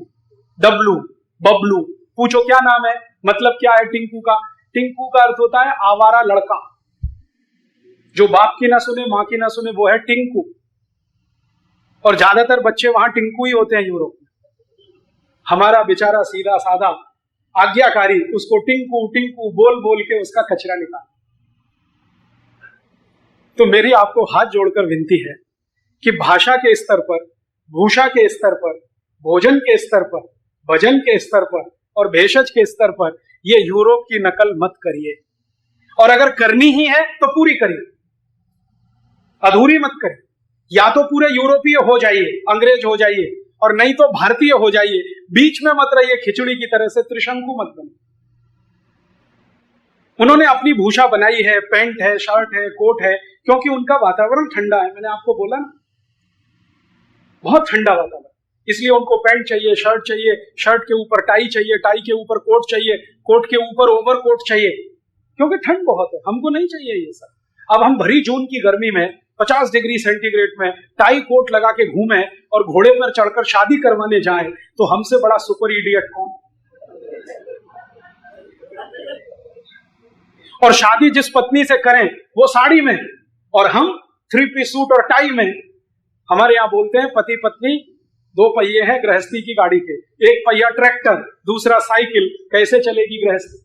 डब्लू, बबलू, पूछो क्या नाम है, मतलब क्या है टिंकू का? टिंकू का अर्थ होता है आवारा लड़का, जो बाप की ना सुने मां की ना सुने, वो है टिंकू। और ज्यादातर बच्चे वहां टिंकू ही होते हैं यूरोप में। हमारा बेचारा सीधा साधा आज्ञाकारी उसको टिंकू टिंकू बोल बोल के उसका कचरा निकाल। तो मेरी आपको हाथ जोड़कर विनती है कि भाषा के स्तर पर, भूषा के स्तर पर, भोजन के स्तर पर, भजन के स्तर पर और भेषज के स्तर पर ये यूरोप की नकल मत करिए। और अगर करनी ही है तो पूरी करिए, अधूरी मत करिए। या तो पूरे यूरोपीय हो जाइए, अंग्रेज हो जाइए, और नहीं तो भारतीय हो जाइए। बीच में मत रहिए खिचड़ी की तरह से, त्रिशंकु मत बनिए। उन्होंने अपनी भूषा बनाई है, पैंट है, शर्ट है, कोट है, क्योंकि उनका वातावरण ठंडा है। मैंने आपको बोला ना, बहुत ठंडा वातावरण, इसलिए उनको पैंट चाहिए, शर्ट चाहिए, शर्ट के ऊपर टाई चाहिए, टाई के ऊपर कोट चाहिए, कोट के ऊपर ओवरकोट चाहिए, क्योंकि ठंड बहुत है। हमको नहीं चाहिए ये सब। अब हम भरी जून की गर्मी में 50 डिग्री सेंटीग्रेड में टाई कोट लगा के घूमे और घोड़े पर चढ़कर शादी करवाने जाएं, तो हमसे बड़ा सुपर इडियट कौन? और शादी जिस पत्नी से करें वो साड़ी में, और हम 3 पीस सूट और टाई में। हमारे यहां बोलते हैं पति पत्नी 2 पहिए हैं गृहस्थी की गाड़ी के, एक पहिया ट्रैक्टर, दूसरा साइकिल, कैसे चलेगी गृहस्थी?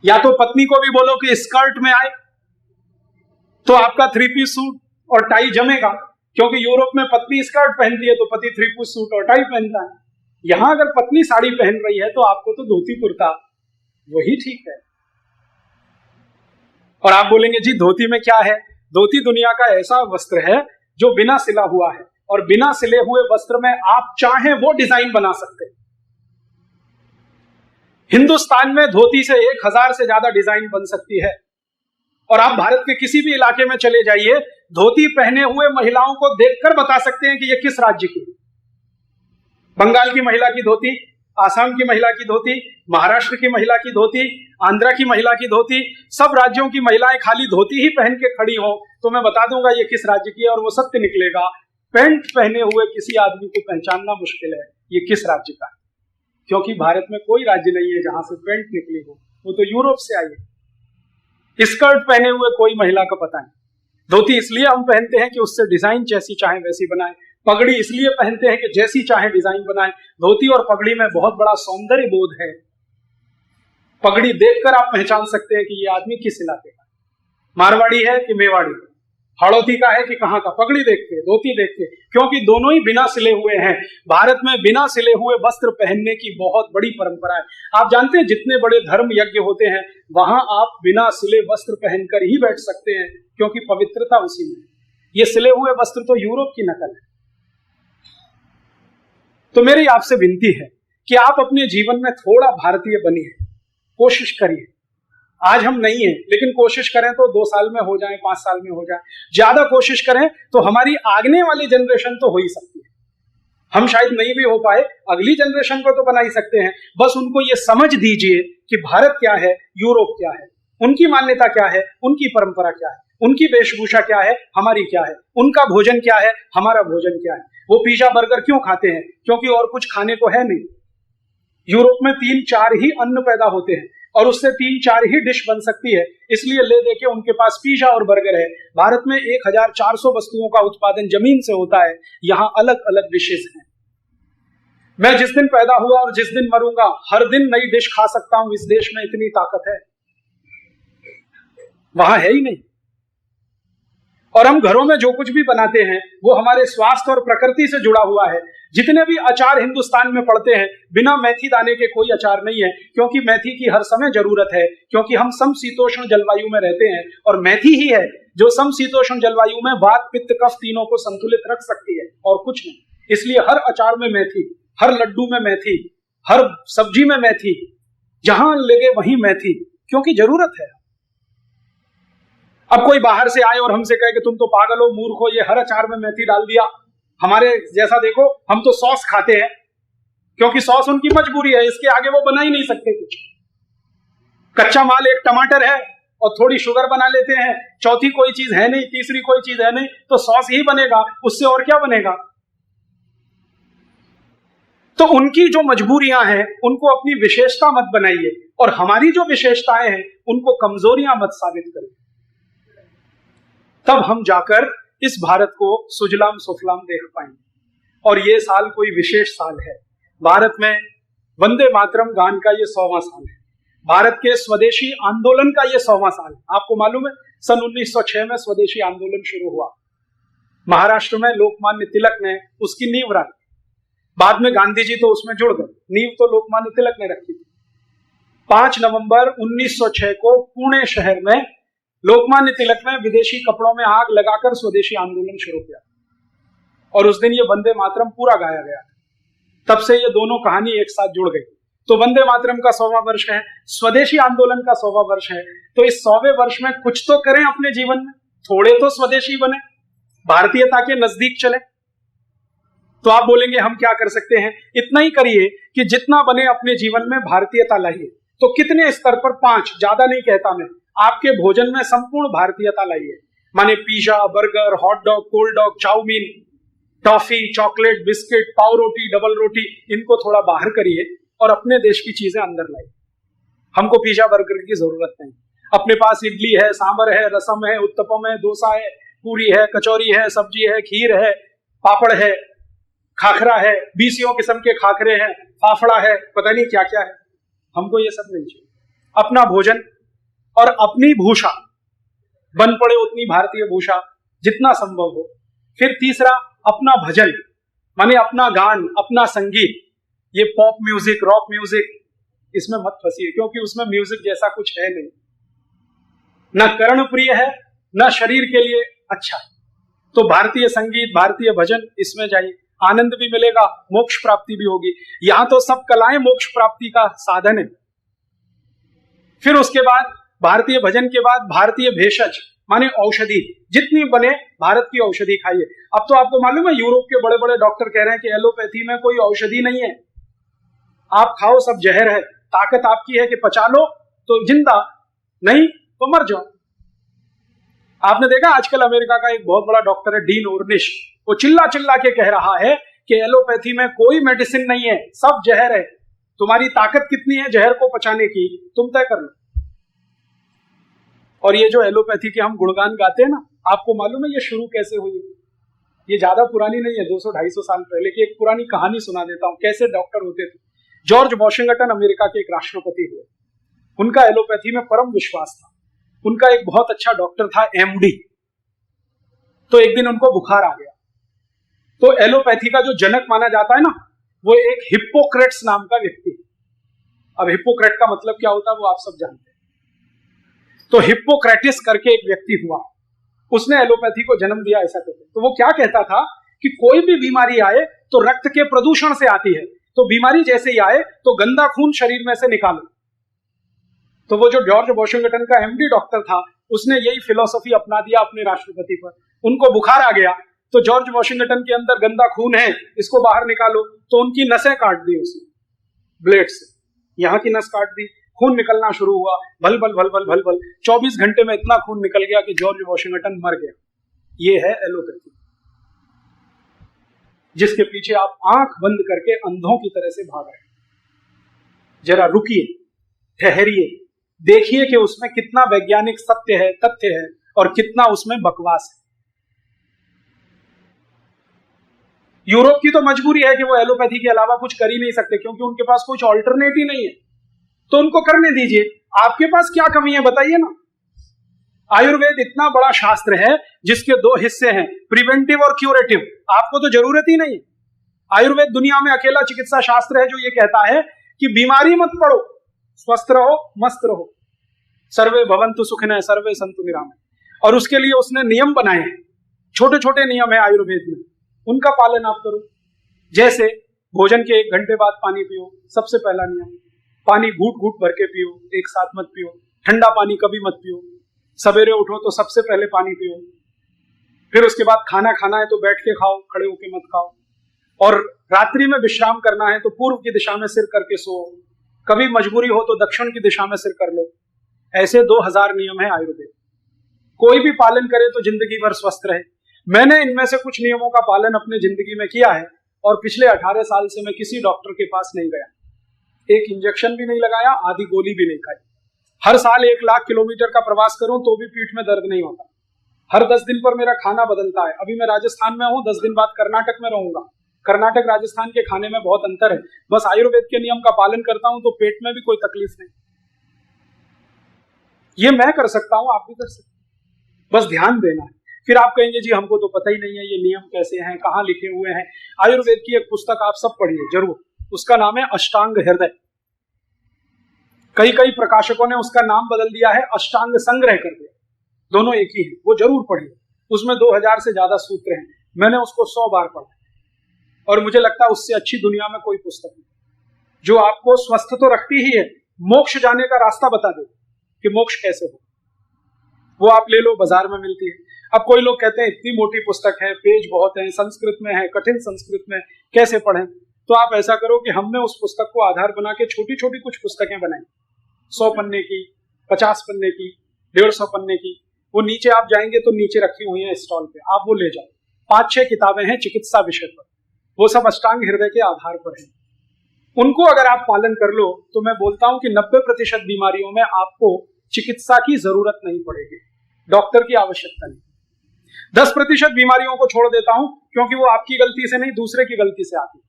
या तो पत्नी को भी बोलो कि स्कर्ट में आए तो आपका 3 पीस सूट और टाई जमेगा, क्योंकि यूरोप में पत्नी स्कर्ट पहनती है तो पति 3 पीस सूट और टाई पहनता है। यहां अगर पत्नी साड़ी पहन रही है तो आपको तो धोती कुर्ता वही ठीक है। और आप बोलेंगे जी धोती में क्या है? धोती दुनिया का ऐसा वस्त्र है जो बिना सिला हुआ है, और बिना सिले हुए वस्त्र में आप चाहें वो डिजाइन बना सकते हैं। हिंदुस्तान में धोती से 1000 से ज्यादा डिजाइन बन सकती है। और आप भारत के किसी भी इलाके में चले जाइए, धोती पहने हुए महिलाओं को देखकर बता सकते हैं कि ये किस राज्य की। बंगाल की महिला की धोती, आसाम की महिला की धोती, महाराष्ट्र की महिला की धोती, आंध्रा की महिला की धोती, सब राज्यों की महिलाएं खाली धोती ही पहन के खड़ी हो तो मैं बता दूंगा ये किस राज्य की है, और वो सत्य निकलेगा। पैंट पहने हुए किसी आदमी को पहचानना मुश्किल है ये किस राज्य का है, क्योंकि भारत में कोई राज्य नहीं है जहां से पैंट निकली हो, वो तो यूरोप से आई है। स्कर्ट पहने हुए कोई महिला का पता नहीं। धोती इसलिए हम पहनते हैं कि उससे डिजाइन जैसी चाहे वैसी बनाए। पगड़ी इसलिए पहनते हैं कि जैसी चाहे डिजाइन बनाए। धोती और पगड़ी में बहुत बड़ा सौंदर्य बोध है। पगड़ी देखकर आप पहचान सकते हैं कि ये आदमी किस इलाके का, मारवाड़ी है कि मेवाड़ी, हाड़ौती का है कि कहां का। पगड़ी देख के, धोती देख के, क्योंकि दोनों ही बिना सिले हुए हैं। भारत में बिना सिले हुए वस्त्र पहनने की बहुत बड़ी परंपरा है। आप जानते हैं जितने बड़े धर्म यज्ञ होते हैं वहां आप बिना सिले वस्त्र पहनकर ही बैठ सकते हैं, क्योंकि पवित्रता उसी में। ये सिले हुए वस्त्र तो यूरोप की नकल है। तो मेरी आपसे विनती है कि आप अपने जीवन में थोड़ा भारतीय बनिए, कोशिश करिए। आज हम नहीं है, लेकिन कोशिश करें तो 2 साल में हो जाए, 5 साल में हो जाए। ज्यादा कोशिश करें तो हमारी आगने वाली जनरेशन तो हो ही सकती है। हम शायद नहीं भी हो पाए, अगली जनरेशन को तो बना ही सकते हैं। बस उनको ये समझ दीजिए कि भारत क्या है, यूरोप क्या है, उनकी मान्यता क्या है, उनकी परंपरा क्या है, उनकी वेशभूषा क्या है, हमारी क्या है, उनका भोजन क्या है, हमारा भोजन क्या है। वो पिज्जा बर्गर क्यों खाते हैं? क्योंकि और कुछ खाने को है नहीं। यूरोप में 3-4 ही अन्न पैदा होते हैं और उससे 3-4 ही डिश बन सकती है, इसलिए ले देके उनके पास पिज्जा और बर्गर है। भारत में 1400 वस्तुओं का उत्पादन जमीन से होता है, यहाँ अलग अलग डिशेज हैं। मैं जिस दिन पैदा हुआ और जिस दिन मरूंगा, हर दिन नई डिश खा सकता हूं। इस देश में इतनी ताकत है, वहां है ही नहीं। और हम घरों में जो कुछ भी बनाते हैं वो हमारे स्वास्थ्य और प्रकृति से जुड़ा हुआ है। जितने भी अचार हिंदुस्तान में पड़ते हैं, बिना मेथी दाने के कोई अचार नहीं है, क्योंकि मेथी की हर समय जरूरत है, क्योंकि हम समशीतोष्ण जलवायु में रहते हैं। और मेथी ही है जो समशीतोष्ण जलवायु में वात, पित्त, कफ तीनों को संतुलित रख सकती है, और कुछ नहीं। इसलिए हर अचार में मेथी, हर लड्डू में मेथी, हर सब्जी में मेथी, जहां लगे वहीं मेथी, क्योंकि जरूरत है। अब कोई बाहर से आए और हमसे कहे कि तुम तो पागल हो, मूर्ख हो, ये हर अचार में मेथी डाल दिया। हमारे जैसा देखो, हम तो सॉस खाते हैं क्योंकि सॉस उनकी मजबूरी है, इसके आगे वो बना ही नहीं सकते कुछ। कच्चा माल एक टमाटर है और थोड़ी शुगर बना लेते हैं, चौथी कोई चीज है नहीं, तीसरी कोई चीज है नहीं, तो सॉस ही बनेगा, उससे और क्या बनेगा। तो उनकी जो मजबूरियां हैं उनको अपनी विशेषता मत बनाइए, और हमारी जो विशेषताएं हैं उनको कमजोरियां मत साबित करिए। तब हम जाकर इस भारत को सुजलाम सुफलाम देख पाएंगे। और ये साल कोई विशेष साल है। भारत में वंदे मातरम गान का ये 100वां साल है। भारत के स्वदेशी आंदोलन का ये 100वां साल है। आपको मालूम है सन 1906 में स्वदेशी आंदोलन शुरू हुआ। महाराष्ट्र में लोकमान्य तिलक ने उसकी नींव रखी। बाद में गांधी जी तो उसमें जुड़ गए, नींव तो लोकमान्य तिलक ने रखी थी। 5 नवंबर 1906 को पुणे शहर में लोकमान्य तिलक ने विदेशी कपड़ों में आग लगाकर स्वदेशी आंदोलन शुरू किया, और उस दिन ये वंदे मातरम पूरा गाया गया। तब से ये दोनों कहानी एक साथ जुड़ गई। तो वंदे मातरम का 100वां वर्ष है, स्वदेशी आंदोलन का 100वां वर्ष है। तो इस 100वें वर्ष में कुछ तो करें अपने जीवन में, थोड़े तो स्वदेशी बने, भारतीयता के नजदीक चले। तो आप बोलेंगे हम क्या कर सकते हैं? इतना ही करिए कि जितना बने अपने जीवन में भारतीयता लाइए। तो कितने स्तर पर? 5, ज्यादा नहीं कहता मैं। आपके भोजन में संपूर्ण भारतीयता लाइए, माने pizza, burger, hot dog, cold dog, chowmein, toffee, chocolate, biscuit, पाव रोटी, डबल रोटी, इनको थोड़ा बाहर करिए और अपने देश की चीजें अंदर लाइए। हमको पिज्जा बर्गर की जरूरत नहीं। अपने पास इडली है, सांभर है, रसम है, उत्तपम है, डोसा है, पूरी है, कचौरी है, सब्जी है, खीर है, पापड़ है, खाखरा है, 20 किस्म के खाखरे हैं, फाफड़ा है, पता नहीं क्या क्या है। हमको ये सब नहीं चाहिए। अपना भोजन और अपनी भूषा, बन पड़े उतनी भारतीय भूषा जितना संभव हो। फिर तीसरा, अपना भजन, माने अपना गान, अपना संगीत। ये पॉप म्यूजिक, रॉक म्यूजिक, इसमें मत फंसिए, क्योंकि उसमें म्यूजिक जैसा कुछ है नहीं, ना कर्ण प्रिय है, ना शरीर के लिए अच्छा है। तो भारतीय संगीत, भारतीय भजन, इसमें जाइए, आनंद भी मिलेगा, मोक्ष प्राप्ति भी होगी। यहां तो सब कलाएं मोक्ष प्राप्ति का साधन है। फिर उसके बाद भारतीय भजन के बाद भारतीय भेषज, माने औषधि, जितनी बने भारत की औषधि खाइए। अब तो आपको मालूम है यूरोप के बड़े बड़े डॉक्टर कह रहे हैं कि एलोपैथी में कोई औषधि नहीं है, आप खाओ सब जहर है। ताकत आपकी है कि पचा लो तो जिंदा, नहीं तो मर जाओ। आपने देखा आजकल अमेरिका का एक बहुत बड़ा डॉक्टर है डीन ऑर्निश, वो चिल्ला चिल्ला के कह रहा है कि एलोपैथी में कोई मेडिसिन नहीं है, सब जहर है। तुम्हारी ताकत कितनी है जहर को पचाने की, तुम तय कर लो। और ये जो एलोपैथी के हम गुणगान गाते हैं ना, आपको मालूम है ये शुरू कैसे हुई? ये ज्यादा पुरानी नहीं है, 200-250 साल पहले की एक पुरानी कहानी सुना देता हूं, कैसे डॉक्टर होते थे। जॉर्ज वॉशिंगटन अमेरिका के एक राष्ट्रपति हुए। उनका एलोपैथी में परम विश्वास था। उनका एक बहुत अच्छा डॉक्टर था एमडी। तो एक दिन उनको बुखार आ गया। तो एलोपैथी का जो जनक माना जाता है ना, वो एक हिप्पोक्रेट्स नाम का व्यक्ति। अब हिप्पोक्रेट का मतलब क्या होता है वो आप सब जानते हैं। तो हिप्पोक्रेटिस करके एक व्यक्ति हुआ, उसने एलोपैथी को जन्म दिया, ऐसा कहते हैं। तो वो क्या कहता था कि कोई भी बीमारी आए तो रक्त के प्रदूषण से आती है, तो बीमारी जैसे ही आए तो गंदा खून शरीर में से निकालो। तो वो जो जॉर्ज वॉशिंगटन का एमडी डॉक्टर था, उसने यही फिलॉसफी अपना दिया अपने राष्ट्रपति पर। उनको बुखार आ गया तो जॉर्ज वॉशिंगटन के अंदर गंदा खून है, इसको बाहर निकालो। तो उनकी नसें काट दी उसने ब्लेड से, यहां की नस काट दी, खून निकलना शुरू हुआ, भल भल भल भल भल भल। 24 घंटे में इतना खून निकल गया कि जॉर्ज वॉशिंगटन मर गया। ये है एलोपैथी, जिसके पीछे आप आंख बंद करके अंधों की तरह से भाग रहे हैं। जरा रुकिए, ठहरिए, देखिए कि उसमें कितना वैज्ञानिक सत्य है, तथ्य है, और कितना उसमें बकवास है। यूरोप की तो मजबूरी है कि वो एलोपैथी के अलावा कुछ कर ही नहीं सकते, क्योंकि उनके पास कुछ ऑल्टरनेट ही नहीं है। तो उनको करने दीजिए। आपके पास क्या कमी है बताइए ना। आयुर्वेद इतना बड़ा शास्त्र है जिसके 2 हिस्से हैं, प्रिवेंटिव और क्यूरेटिव। आपको तो जरूरत ही नहीं। आयुर्वेद दुनिया में अकेला चिकित्सा शास्त्र है जो ये कहता है कि बीमारी मत पड़ो, स्वस्थ रहो, मस्त रहो, सर्वे भवन्तु सुखिनः सर्वे सन्तु निरामय। और उसके लिए उसने नियम बनाए हैं, छोटे छोटे नियम है आयुर्वेद में, उनका पालन आप करो। जैसे भोजन के 1 घंटे बाद पानी पियो, सबसे पहला नियम। पानी घूट घूट भर के पियो, एक साथ मत पियो। ठंडा पानी कभी मत पियो। सवेरे उठो तो सबसे पहले पानी पियो। फिर उसके बाद खाना खाना है तो बैठ के खाओ, खड़े होके मत खाओ। और रात्रि में विश्राम करना है तो पूर्व की दिशा में सिर करके सो। कभी मजबूरी हो तो दक्षिण की दिशा में सिर कर लो। ऐसे 2000 नियम है आयुर्वेद। कोई भी पालन करे तो जिंदगी भर स्वस्थ रहे। मैंने इनमें से कुछ नियमों का पालन अपनी जिंदगी में किया है और पिछले 18 साल से मैं किसी डॉक्टर के पास नहीं गया, एक इंजेक्शन भी नहीं लगाया, आधी गोली भी नहीं खाई। हर साल 1 लाख किलोमीटर का प्रवास करूं तो भी पीठ में दर्द नहीं होता। हर 10 दिन पर मेरा खाना बदलता है। अभी मैं राजस्थान में हूं, 10 दिन बाद कर्नाटक में रहूंगा। कर्नाटक राजस्थान के खाने में बहुत अंतर है। बस आयुर्वेद के नियम का पालन करता हूं तो पेट में भी कोई तकलीफ नहीं। ये मैं कर सकता हूं, आप भी कर सकते हैं, बस ध्यान देना है। फिर आप कहेंगे जी हमको तो पता ही नहीं है ये नियम कैसे हैं, कहाँ लिखे हुए हैं। आयुर्वेद की एक पुस्तक आप सब पढ़िए जरूर, उसका नाम है अष्टांग हृदय। कई प्रकाशकों ने उसका नाम बदल दिया है, अष्टांग संग्रह कर दिया, दोनों एक ही है। वो जरूर पढ़िए, उसमें 2000 से ज्यादा सूत्र हैं। मैंने उसको 100 बार पढ़ा और मुझे लगता है उससे अच्छी दुनिया में कोई पुस्तक नहीं, जो आपको स्वस्थ तो रखती ही है, मोक्ष जाने का रास्ता बता दे कि मोक्ष कैसे हो। वो आप ले लो, बाजार में मिलती है। अब कोई लोग कहते हैं इतनी मोटी पुस्तक है, पेज बहुत है, संस्कृत में है, कठिन संस्कृत में, कैसे पढ़ें? तो आप ऐसा करो कि हमने उस पुस्तक को आधार बना के छोटी छोटी कुछ पुस्तकें बनाई, 100 पन्ने की, 50 पन्ने की, 150 पन्ने की। वो नीचे आप जाएंगे तो नीचे रखी हुई है स्टॉल पे, आप वो ले जाओ। 5-6 किताबें हैं चिकित्सा विषय पर, वो सब अष्टांग हृदय के आधार पर है। उनको अगर आप पालन कर लो तो मैं बोलता हूं कि 90% बीमारियों में आपको चिकित्सा की जरूरत नहीं पड़ेगी, डॉक्टर की आवश्यकता नहीं। 10% बीमारियों को छोड़ देता हूं क्योंकि वो आपकी गलती से नहीं, दूसरे की गलती से आती।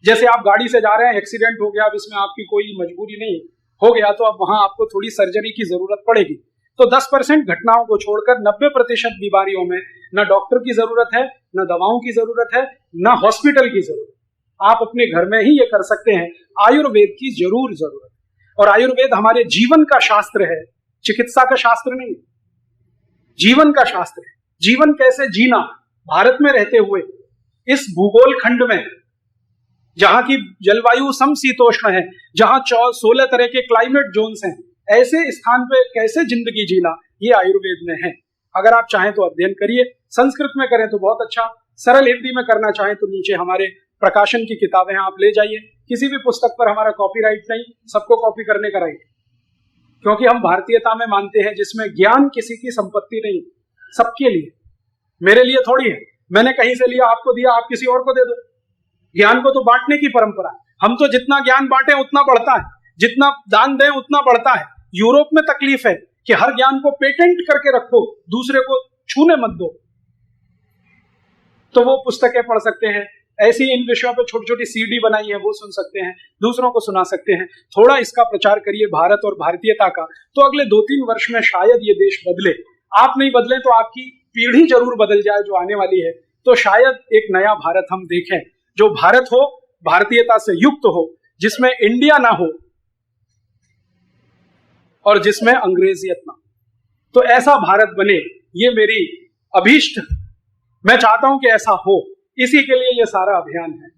जैसे आप गाड़ी से जा रहे हैं, एक्सीडेंट हो गया, अब इसमें आपकी कोई मजबूरी नहीं, हो गया तो अब वहां आपको थोड़ी सर्जरी की जरूरत पड़ेगी। तो 10% घटनाओं को छोड़कर 90% बीमारियों में न डॉक्टर की जरूरत है, न दवाओं की जरूरत है, न हॉस्पिटल की जरूरत। आप अपने घर में ही ये कर सकते हैं। आयुर्वेद की जरूर जरूरत है, और आयुर्वेद हमारे जीवन का शास्त्र है, चिकित्सा का शास्त्र नहीं, जीवन का शास्त्र है। जीवन कैसे जीना, भारत में रहते हुए इस भूगोल खंड में जहां की जलवायु समशीतोष्ण है, जहां 16 तरह के क्लाइमेट जोन्स हैं, ऐसे स्थान पे कैसे जिंदगी जीना, ये आयुर्वेद में है। अगर आप चाहें तो अध्ययन करिए, संस्कृत में करें तो बहुत अच्छा, सरल हिंदी में करना चाहें तो नीचे हमारे प्रकाशन की किताबें आप ले जाइए। किसी भी पुस्तक पर हमारा कॉपीराइट नहीं, सबको कॉपी करने का राइट, क्योंकि हम भारतीयता में मानते हैं जिसमें ज्ञान किसी की संपत्ति नहीं, सबके लिए। मेरे लिए थोड़ी है, मैंने कहीं से लिया आपको दिया, आप किसी और को दे दो। ज्ञान को तो बांटने की परंपरा है। हम तो जितना ज्ञान बांटे उतना बढ़ता है, जितना दान दें उतना बढ़ता है। यूरोप में तकलीफ है कि हर ज्ञान को पेटेंट करके रखो, दूसरे को छूने मत दो। तो वो पुस्तकें पढ़ सकते हैं, ऐसी इन विषयों पे छोटी छोटी सीडी बनाई है, वो सुन सकते हैं, दूसरों को सुना सकते हैं। थोड़ा इसका प्रचार करिए भारत और भारतीयता का, तो अगले 2-3 वर्ष में शायद ये देश बदले। आप नहीं बदले तो आपकी पीढ़ी जरूर बदल जाए जो आने वाली है। तो शायद एक नया भारत हम देखें, जो भारत हो, भारतीयता से युक्त हो, जिसमें इंडिया ना हो और जिसमें अंग्रेजियत ना। तो ऐसा भारत बने, ये मेरी अभीष्ट, मैं चाहता हूं कि ऐसा हो। इसी के लिए ये सारा अभियान है।